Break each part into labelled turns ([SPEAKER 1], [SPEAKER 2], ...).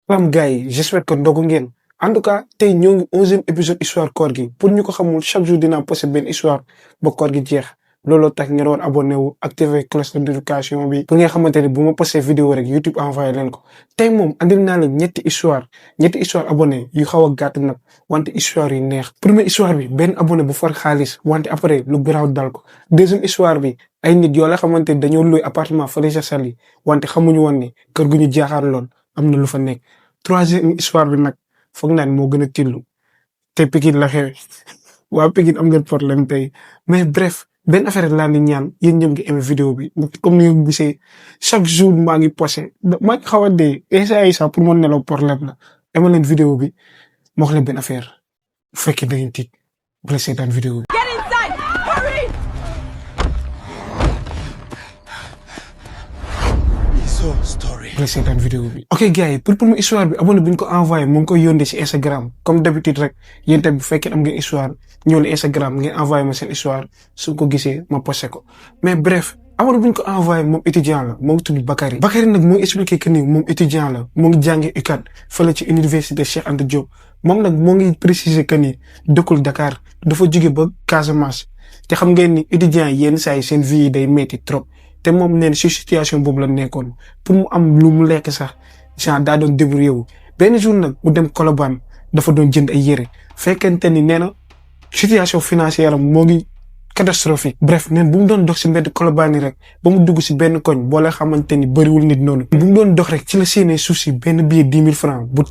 [SPEAKER 1] Salaam gars yi j'espère que ndogu ngeen en tout cas tey ñoo ngi 11e épisode histoire koor gi pour ñu ko xamul chaque jour dinaa posté benn histoire ba koor gi jeex looloo tax ngeen war abonné wu activer cloche de notification bi pour nga xamante ne bu ma posté vidéo rek YouTube envoyé leen ko tey moom andil naa leen ñetti histoire abonné yu xaw a gàtt nag wante histoire yu neex. Première histoire bi benn abonné bu far xaalis wante après lu garaaw dal ko. Deuxième histoire bi ay nit yoo la xamante ne dañoo loué appartement fële ca Saly wante xamuñu woon ni kër gu ñu jaaxaar lool am na lu fa nekk. Troisième histoire bi nag foog naa ne moo gën a tillu te Pikine la xewe waa Pikine am ngeen problème tey mais bref benn affaire laa ni ñaan yéen ñëpp ngi aimé vidéo bi comme ni nga gisee chaque jour maa ngi posté maa ngi xaw a dee isa pour mon nelaw problème la aimé leen vidéo bi ma wax leen benn affaire bu fekkee da ngeen tiit bu la seetaan vidéo bi. Seetaan vidéo bi ok gars yi pour mu histoire bi abonné bu ñu ko envoyé mu ngi koy yónnee si Instagram comme d'habitude rek yéen tamit bu fekkee am ngeen histoire ñëw la Instagram ngeen envoyé ma seen histoire su ko gisee ma posté ko mais bref abonné bu ñu ko envoyé moom étudiant la moo ngi tudd Bakary nag moo ngi expliqué que ni moom étudiant la moo ngi jàngee UCAD fële ci université Cheikh Anta Diop moom nag moo ngi préciser que ni dëkkul Dakar dafa jóge ba Casamance te xam ngeen ni étudiant yenn saa yi seen vie yi day metti trop. te moom nee na si situation boobu la nekkoon pour mu am lu mu lekk sax genre daa doon débrouillé wu benn jour nag mu dem Colobane dafa doon jënd ay yére fekkente ni nee na situation financière am moo ngi catastrophique. Bref neen bu mu doon dox si mbedd Colobane yi rek ba mu dugg si benn koñ boo la xamante ni bëriwul nit noonu. bu mu doon dox rek ci la séenee suuf si benn billet 10 000 francs bu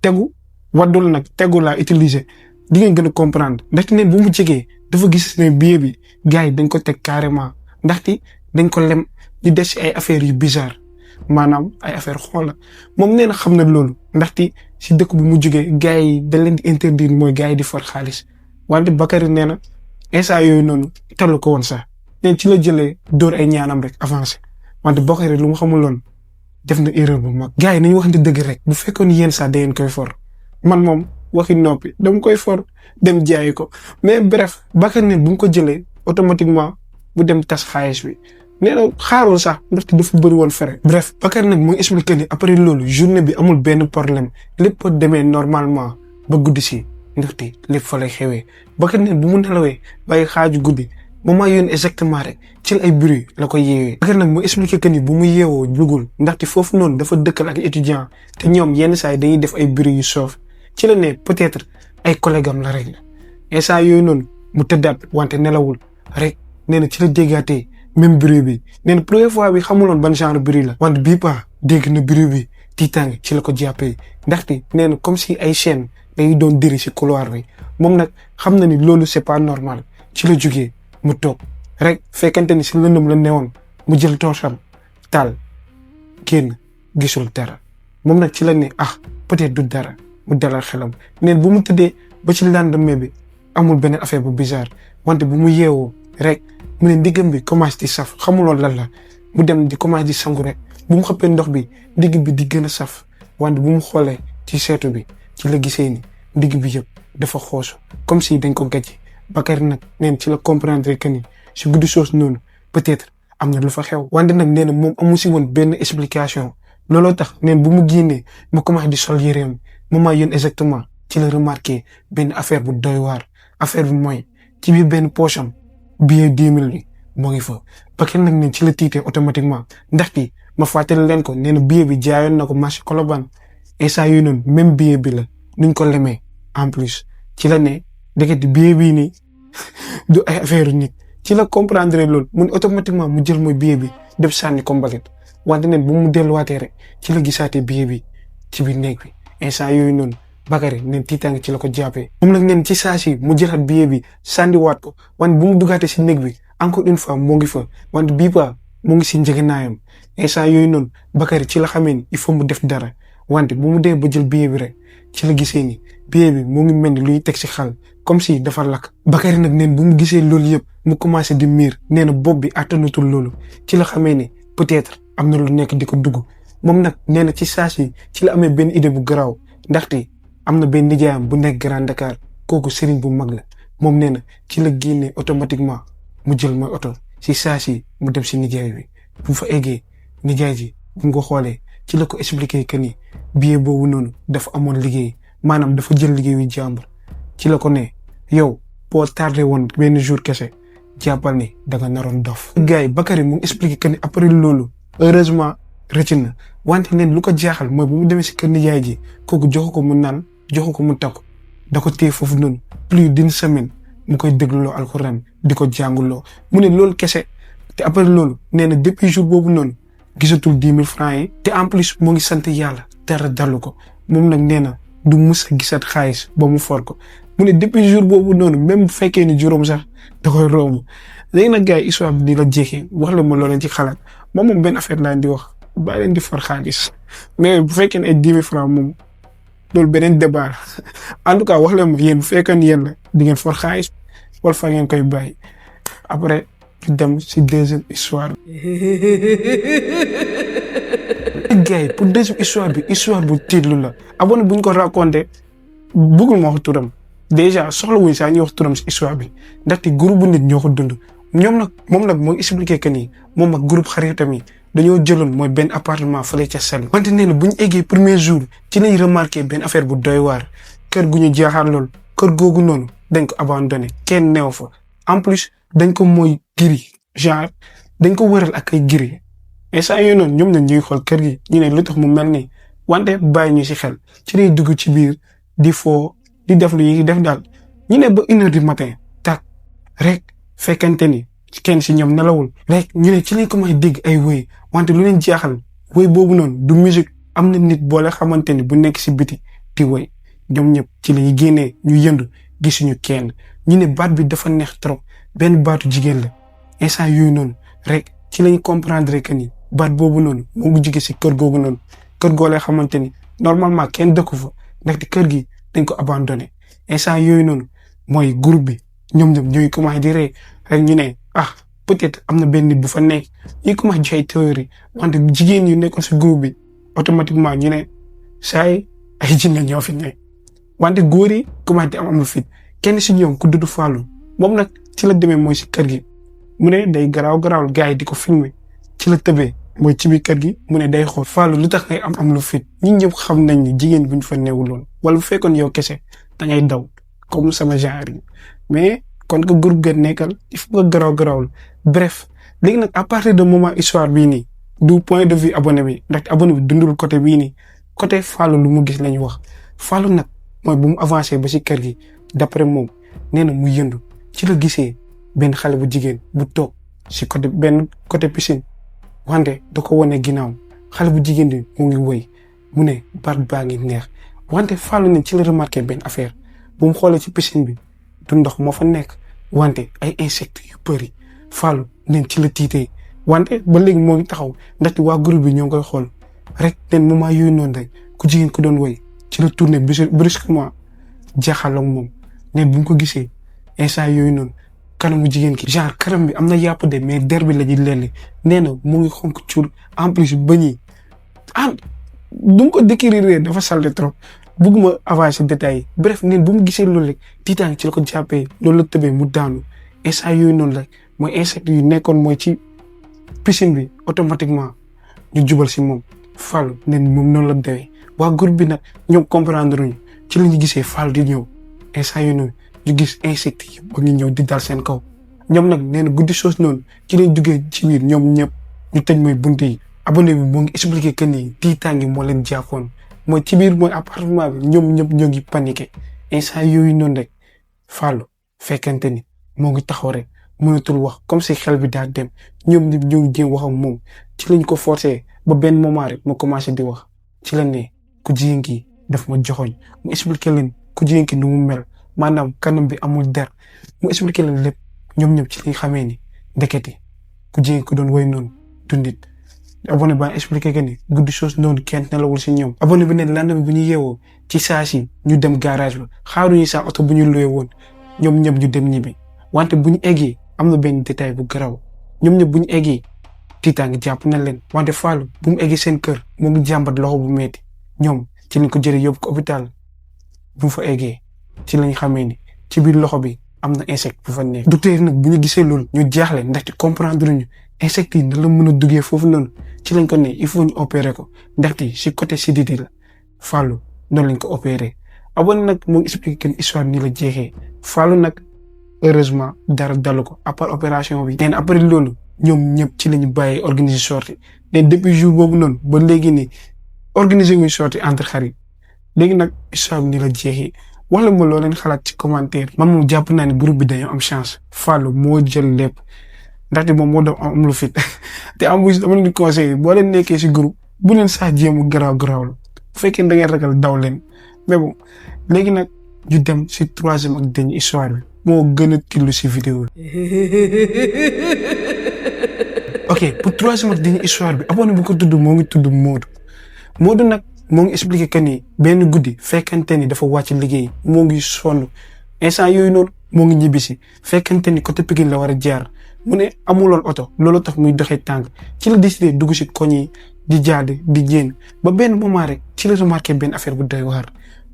[SPEAKER 1] tegu waddul nag tegu laa utiliser di ngeen gën a comprendre ndaxte neen bu mu jegee dafa gis ne billet bi gars yi dañ ko teg carrément ndaxte. dañ ko lem di des si ay affaires yu bizarre maanaam ay affaire xool la moom nee na xam na loolu ndaxte si dëkk bi mu jógee gars yi dañ leen di interdire mooy gars yi di for xaalis wante Bakary nee na instant yooyu noonu talu ko woon sax nee ci la jëlee dóor ay ñaanam rek avancé wante Bakary lu mu xamuloon def na erreur bu mag. gars yi nañu waxante dëgg rek bu fekkoon yéen sax da ngeen koy for man moom waxi noppi dama koy for dem jaayi ko mais bref Bakary nee bu mu ko jëlee automatiquement bu dem tas xaalis bi. nee na xaarul sax ndaxte dafa bëri woon fere. bref Bakary nag mu ngi expliqué ni après loolu journée bi amul benn problème lépp demee normalement ba guddi si ndaxte lépp fa lay xewee Bakary nag bu mu nelawee bàyyi xaaju guddi moment yoon exactement rek ci ay bruit la ko yeewee. Bakary nag mu expliqué que ni bu mu yeewoo jugul ndaxte foofu noonu dafa dëkkal ak étudiant te ñoom yenn saa yi dañuy def ay bruit yu soof ci la ne peut-être ay collègue am la rek la instant yooyu noonu mu tëddaat wante nelawul rek nee na ci la déggaatee. même bruit bi nee na première fois bi xamuloon ban genre bruit la wante bii pas dégg na bruit bi tiitaange ci la ko jàppee ndaxte nee na comme si ay chaîne dañuy doon diri si couloir bi moom nag xam na ni loolu c'est pas normal ci la jógee mu toog rek fekkante ni si lëndëm la newoon mu jël torcham taal génn gisul dara moom nag ci la ne peut-être du dara mu dalal xelam nee na bu mu tëddee ba ci lendemain bi amul beneen affaire bu bizarre wante bu mu yeewoo rek. mu ne ndiggam bi commencé di saf xamuloon lan la mu dem di commencé di sangu rek bu mu xëppee ndox bi ndigg bi di gën a saf wante bu mu xoolee ci seetu bi ci la gisee ni ndigg bi yëpp dafa xoosu comme si dañ ko gàcce Bakary nag neen ci la comprendre que ni si guddi soos noonu peut-être am na lu fa xew wante nag nee na moom amu si woon benn explication looloo tax neen bu mu génnee mu commencé di sol yéreem moment yoon exactement ci la remarqué benn affaire bu doy waar affaire bi mooy ci biir benn poche am billet 10 000 bi moo ngi fa Bakary nag ne ci la tiitee automatiquement ndaxte ma fàttali leen ko nee na billet bi jaayoon na ko marché Colobane instant yooyu noonu même billet bi la nuñ ko lemee en plus ci la ne ndekete billet bii nii du ay affaire nit ci la comprendre loolu mu ne automatiquement mu jël mooy billet bi def sànni ko mbalit wante neen bu mu delluwaatee rek ci la gisaatee billet bi ci biir néeg bi instant yooyu noonu Bakary neen tiitaange ci la ko jàppee moom nag neen ci saa si mu jëlaat billet bi sànniwaat ko wante bu mu duggaatee si néeg bi encore une fois moo ngi fa wante bii ba mu ngi si njëgënaayam instant yooyu noonu Bakary ci la xamee ni il faut mu def dara wante bu mu dee ba jël billet bi rek ci la gisee ni billet bi moo ngi mel ni luy teg si xal comme si dafa lakk. Bakary nag neen bu mu gisee loolu yëpp mu commencé di miir nee na bopp bi attanatul loolu ci la xamee ni peut-être am na lu nekk di ko dugg moom nag nee na ci saa si ci la amee benn idée bu garaaw ndaxte. am na benn nijaayam bu nekk Grand Dakar kooku sëriñ bu mag la moom nee na ci la génnee automatiquement mu jël mooy oto si saa si mu dem si nijaay bi bu fa eggee nijaay ji bu nga xoolee ci la ko expliqué que ni billet boobu noonu dafa amoon liggéey maanaam dafa jël liggéeyu jàmbur ci la ko ne yow boo tardé woon benn jour kese jàppal ni da nga naroon dof. gars yi Bakary mu expliqué que ni après loolu heureusement rëcc na wante leen lu ko jaaxal mooy bu mu demee si kër nijaay ji kooku joxu ko mu naan joxu ko mu takk da ko téye foofu noonu plus d'une semaine mu koy dégluloo alxuraan di ko jànguloo mu ne loolu kese te après loolu nee na depuis jour boobu noonu gisatul 10 000 francs yi te en plus moo ngi sant yàlla dara dalu ko moom nag nee na du mus a gisat xaalis ba mu for ko mu ne depuis jour boobu noonu même bu fekkee ni juróom sax da koy romb léegi nag gars yi histoire bi di la jeexee wax la ma loo leen ci xalaat moom benn affaire laa di wax bàyyi leen di for xaalis mais bu fekkee ne ay 10 000 francs moom loolu beneen débat en tout cas wax leen ma yéen bu fekkee ni yéen la di ngeen for xaalis wala fa ngeen koy bàyyi après ñu dem si deuxième histoire gars yi pour deuxième histoire bi histoire bu tiitlu la abonné bu ñu ko raconté bëggul ma wax turam déjà soxla wuñ sax ñu wax turam si histoire bi ndaxte groupe bu nit ñoo ko dund moom nag moo expliqué que ni moom ak groupe xaritam yi dañoo jëloon mooy benn appartement fële ca Saly wante nee na bu ñu eggee premier jour ci lañ remarqué benn affaire bu doy waar kër gu ñu jaaxaar lool kër googu noonu dañ ko abandonné kenn neew fa en plus dañ ko mooy giri genre dañ ko wëral ak ay giri et ça yooyu noonu ñoom ñuy xool kër gi ñu ne lu tax mu mel nii wante bàyyi ñu si xel ci lay dugg ci biir di foo di def lu yi def daal ñu ne ba 1h du matin tak rek fekkente ni kenn si ñoom nelawul rek ñu ne ci lañ ko may dégg ay woy wante lu leen jaaxal woy boobu noonu du musique am na nit boole xamante ni bu nekk si biti di woy ñoom ñëpp ci lañu génnee ñu yëndu gisuñu kenn ñu ne baat bi dafa neex trop benn baatu jigéen la instant yooyu noonu rek ci lañ comprendre que ni baat boobu noonu moo ngi jóge si kër googu noonu kër goolee xamante ni normalement kenn dëkku fa ndaxte kër gi dañ ko abandonné instant yooyu noonu mooy groupe bi ñoom ñooy commencé di rey rek ñu ne peut-être am na benn nit bu fa nekk ñuy commencé joxe ay théorie wante jigéen yu nekkoon si groupe bi automatiquement ñu ne saay ay jinne ñoo fi nekk wante góor yi commencé am lu fit kenn si ñoom ku dudd Fallou moom nag ci la demee mooy si kër gi mu ne day garaawul gars yi di ko filmer ci la tëbee mooy ci biir kër gi mu ne day xool Fallou lu tax ngay am lu fit ñun ñëpp xam nañ ni jigéen bu ñu fa newuloon wala bu fekkoon yow kese da ngay daw comme sama genre yi mais kon que groupe ga nekkal il faut nga garaawul bref léegi nag à partir de moment histoire bii nii du point de vue abonné bi ndaxte abonné bi dundul côté bii nii côté Fallou lu mu gis la ñu wax Fallou nag mooy bu mu avancé ba si kër gi d'après moom nee na mu yëndu ci la gisee benn xale bu jigéen bu toog si côté piscine wante da ko wane ginnaaw xale bu jigéen bi mu ngi woy mu ne baat baa ngi neex wante Fallou ne ci la remarqué benn affaire bu mu xoolee ci piscine bi du ndox moo fa nekk wante ay insectes yu bëri Fallou neen ci la tiitee wante ba léegi moo ngi taxaw ndaxte waa groupe bi ñoo ngi koy xool rek nen moment yooyu noonu rek ku jigéen ku doon woy ci la tourné brusquement jaaxal ak moom ne bu ñu ko gisee instant yooyu noonu kanamu jigéen ki genre kanam bi am na yàpp de mais der bi la ñuy lelli nee na mu ngi xonk cuur en plus bañ yi du ko décrire dafa salte trop bëgguma avancer détails yi bref neen bu mu gisee loolu rek tiitaan ci la ko jàppee loolu la tëbee mu daanu instant yooyu noonu la mooy insecte yu nekkoon mooy ci piscine bi automatiquement ñu jubal si moom Fallou neen moom noonu la dewee waa groupe bi nag ñoom comprendre ñu ci la ñu gisee Fallou di ñëw instant yooyu noonu ñu gis insecte yi ba ngi ñëw di dal seen kaw ñoom nag nee na guddi soos noonu ci lañ duggee ci biir ñoom ñëpp ñu tëj mooy bunt yi abonné bi moo ngi expliqué que ni tiitaangi moo leen jàppoon mooy ci biir mooy appartement bi ñoom ñëpp ñoo ngi paniqué instant yooyu noonu rek Fallou fekkente ni moo ngi taxaw rek mënatul wax comme si xel bi daa dem ñoom ñëpp ñoo ngi jéem wax ak moom ci lañ ko forcé ba benn moment rek mu commencé di wax ci la ne ku jigéen ki daf ma joxoñ mu expliqué leen ku jigéen ki nu mu mel maanaam kanam bi amul der mu expliqué leen lépp ñoom ñëpp ci liñ xamee ni ndeketi ku jigéen ku doon woy noonu du nit abonné ba expliqué que ni guddi soos noonu kenn nelawul si ñoom abonné bi ne lendemain bu ñu yeewoo ci saa si ñu dem garage ba xaaruñu saa oto bu ñu luwee woon ñoom ñëpp ñu dem ñibbi wante bu ñu eggee am na benn détail bu garaw ñoom ñëpp bu ñu eggee tiitaangi jàpp na leen wante Fallou bu mu eggee seen kër moo ngi jàmbat loxo bu metti ñoom ci lañ ko jëlee yóbbu ko hôpital bu mu fa eggee ci lañ xamee ni ci biir loxo bi am na insecte bu fa nekk. docteur nag bu ñu gisee loolu ñu jaaxle ndaxte comprendre ñu insecte yi na la mën a duggee foofu noonu ci lañ ko ne il faut ñu opérer ko ndaxte si côté siditi la Fallou noonu lañ ko opérer. Abone nag moo ngi expliqué que histoire nii la jeexee Fallou nag heureusement dara dalu ko à part opération bi. nee na après loolu ñoom ñëpp ci la ñu bàyyee organiser sortie mais depuis jour boobu noonu ba léegi nii organiser wuñ sortie entre xarit léegi nag histoire bi nii la jeexee. wala ma loo leen xalaat ci commentaire man moom jàpp naa ne groupe bi dañoo am chance Fallou moo jël lépp ndaxte moom moo doon am lu fit te am bu dama leen di conseillé boo leen nekkee si groupe bu leen sax jéemu garaaw la bu fekkee da ngeen ragal daw leen mais bon léegi nag ñu dem si troisième ak dernière histoire bi moo gën a tillu si vidéo bi. ok pour troisième ak dernière histoire bi abonné bu ko tudd moo ngi tudd Modou nag moo ngi expliqué que ni benn guddi fekkante ni dafa wàcc liggéey moo ngi sonn instant yooyu noonu moo ngi ñibbisi fekkante ni côté Pikine la war a jaar mu ne amuloon oto loolu tax muy doxee tànk ci la décidé dugg si koñ yi di jaade di jéem ba benn moment rek ci la remarqué benn affaire bu doy waar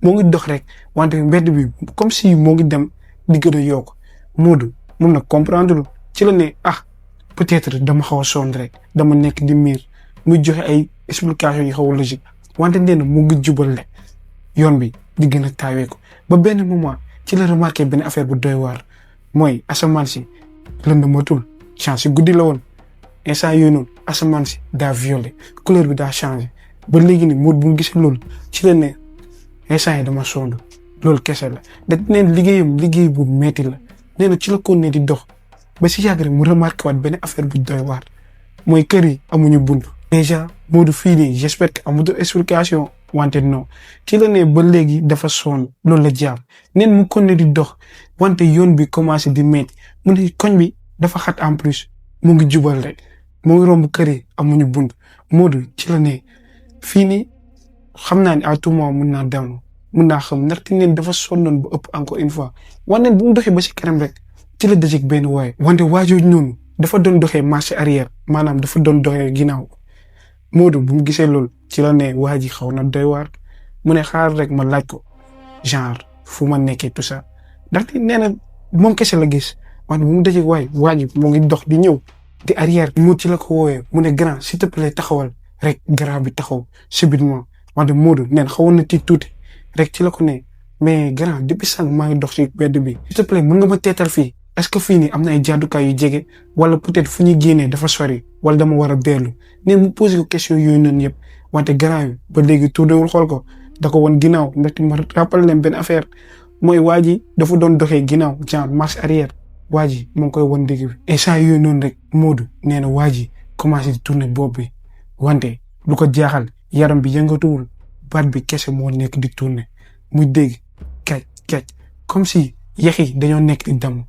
[SPEAKER 1] moo ngi dox rek wante mbedd bi comme si moo ngi dem di gën a yokk Modou mun na comprendre ci la ne peut-être dama xaw a sonn rek dama nekk di miir muy joxe ay explication yi xaw a logique wante nee na mu ngi jubal le yoon bi di gën a taawee ko ba benn moment ci la remarqué benn affaire bu doy waar mooy asamaan si lëndamatul chance si guddi la woon instant yooyu noonu asamaan si daa violet couleur bi daa changé ba léegi ni Modou bu mu gisee loolu ci la ne instant yi dama sonn loolu kese la da neen liggéey bu metti la nee na ci la ko ne di dox ba si yàgg rek mu remarqué waat benn affaire bu doy waar mooy kër yi amuñu bunt déjà Modou fii nii j'espère que amutul explication wante non ci la ne ba léegi dafa sonn loolu la jàpp neen mu kon ne di dox wante yoon bi commencé di metti mu ne koñ bi dafa xat en plus mu ngi jubal rek mu ngi romb kër yi amuñu bunt Modou ci la ne fii nii xam naa ne à tout moment mun naa daanu mun naa xam ndaxte neen dafa sonnoon ba ëpp encore une fois wante bu mu doxee ba si kanam rek ci la dajeg benn waay wante waajooju noonu dafa doon doxee marché arrière maanaam dafa doon doxee ginnaaw Modou bu mu gisee loolu ci la ne waa ji xaw na doy waar mu ne xaar rek ma laaj ko genre fu ma nekkee tout ça ndaxte nee na moom kese la gis wante bu mu dajeg waa ji moo ngi dox di ñëw di arrière mu ci la ko woowee mu ne grand s'il te plaît taxawal rek grand bi taxaw subitement wante Modou neen xawoon na tiit tuuti rek ci la ko ne mais grand depuis sànq maa ngi dox ci bedd bi s'il te plaît mën nga ma teetal fii est-ce que fii nii am na ay jàddukaay yu jege wala peut-être fu ñuy génnee dafa sori wala dama war a dellu neen mu posé ko question yooyu noonu yëpp wante grand bi ba léegi tournéwul xool ko da ko woon ginnaaw ndaxte ma rappelé leen benn affaire mooy waa ji dafa doon doxee ginnaaw genre marche arrière waa ji moo ngi koy won dégg bi instant yooyu noonu rek Modou nee na waa ji commencé di tourner bopp bi wante lu ko jaaxal yaram bi yëngatuwul baat bi kese moo nekk di tourner muy dégg kaj comme si yax yi dañoo nekk di damm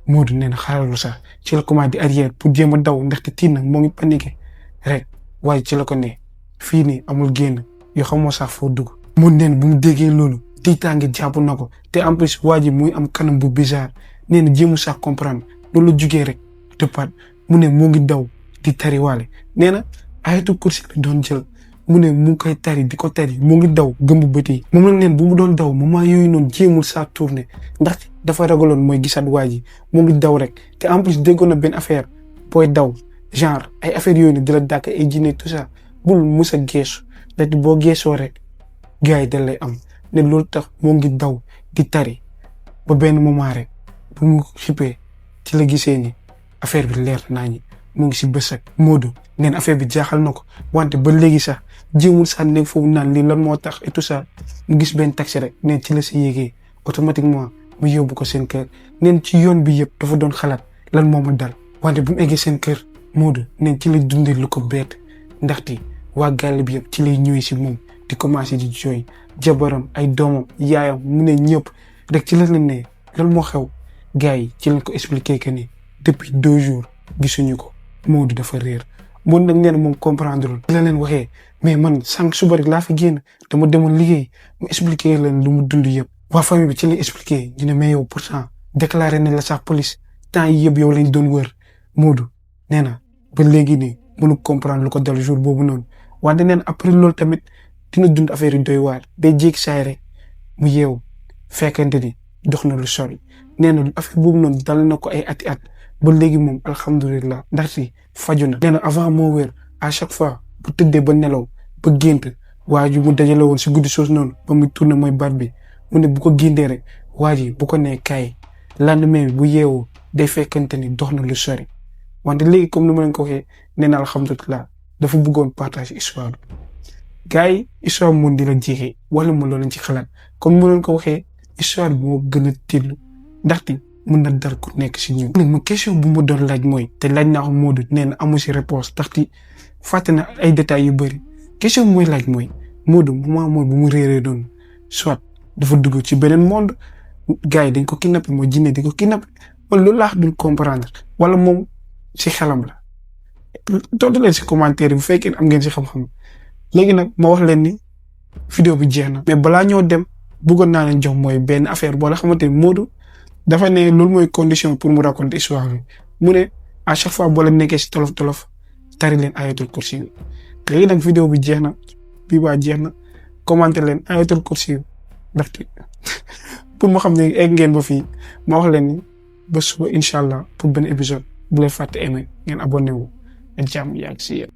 [SPEAKER 1] Modou nee na xaaralu sax ci la commencé di arrière pour jéem a daw ndaxte tiit nag moo ngi paniqué rek waaye ci la ko ne fii nii amul génn yoo xamoo sax foo dugg mu neen bu mu déggee loolu tiitaange jàpp na ko te en plus waa ji muy am kanam bu bizarre nee na jéemu sax comprendre loolu la jugee rek dëppaat mu ne moo ngi daw di tariwaale nee na ayatul kursi la doon jël mu ne mu ngi koy tari di ko tari mu ngi daw gëmb bët yi moom la neen bu mu doon daw moment yooyu noonu jéemul saa tourné ndaxte dafa ragaloon mooy gisaat waa ji mu ngi daw rek te en plus déggoon na benn affaire booy daw genre ay affaire yooyu ne di la dàkk ay jinne tout ça bul mus a geesu ndaxte boo geesoo rek gars yi da lay am ne loolu tax moo ngi daw di tari ba benn moment rek bu mu xippee ci la gisee ni affaire bi leer naa ñi mu ngi si bës ak Modou neen affaire bi jaaxal na ko wante ba léegi sax jéemul sax nekk foofu naan lii lan moo tax et tout ça mu gis benn taxi rek neen ci la si yéegee automatiquement mu yóbbu ko seen kër neen ci yoon bi yëpp dafa doon xalaat lan moo ma dal wante bu mu eggee seen kër Modou neen ci la dundee lu ko bett ndaxte waa gàll bi yëpp ci lay ñëwee si moom di commencé di jooy jabaram ay doomam yaayam mu ne ñëpp rek ci la ne lan moo xew gars yi ci lañ ko expliqué que ni depuis 2 jours gisuñu ko Modou dafa réer Modou nag nee na moom comprendre ci la leen waxee mais man sànq suba rek laa fi génn dama demoon liggéey mu expliqué leen lu mu dund yëpp waa famille bi ci lañ expliqué ñu ne mais yow pourtant déclaré nañ la sax police temps yi yëpp yow lañ doon wër Modou nee na ba léegi nii mënu comprendre lu ko dal jour boobu noonu wante nee na après loolu tamit dina dund affaire yu doy waar day jéeg saay rek mu yeewu fekkente ni dox na lu sori nee na affaire boobu noonu dal na ko ay ati at ba léegi moom alhamdulilah ndaxte faju na. nee na avant moo wér à chaque fois bu tëddee ba nelaw ba gént waa ji mu dajale woon si guddi soosu noonu ba muy tourné mooy baat bi mu ne bu ko géndee rek waa ji bu ko nee kaay lendemain bi bu yeewoo day fekkante ni dox na lu sori wante léegi comme ni ma leen ko waxee nee na alhamdulilah dafa bëggoon partage histoire bi gars yi histoire moom di la jeexee wala mu loolu ci xalaat comme mu leen ko waxee histoire bi moo gën a tillu ndaxte mën na dar ku nekk si ñun. ma question bu ma doon laaj mooy te laaj naa ko Modou nee na amu si réponse ndaxte fàtte na ay détails yu bëri question bi mooy laaj mooy Modou moment mooy bu mu réeree doon soit dafa dugg ci beneen monde gars yi dañ ko kidnappé mooy jinne di ko kidnappé wala loolu laa dul comprendre wala moom si xelam la tontu leen si commentaire yi bu fekkee am ngeen si xam-xam léegi nag ma wax leen ni vidéo bi jeex na mais balaa ñoo dem bëggoon naa leen jox mooy benn affaire boo la xamante ni Modou dafa ne loolu mooy condition pour mu raconter histoire bi mu ne à chaque fois boo leen nekkee si tolof tari leen ayatul kursi léegi nag vidéo bi jeex na bii baa jeex na commenter leen ayatul kursi ndaxte pour ma xam ne egg ngeen ba fii ma wax leen ni ba suba incha allah pour benn épisode bu leen fàtte aimer ngeen abonné wu ak jàmm yàgg si yéen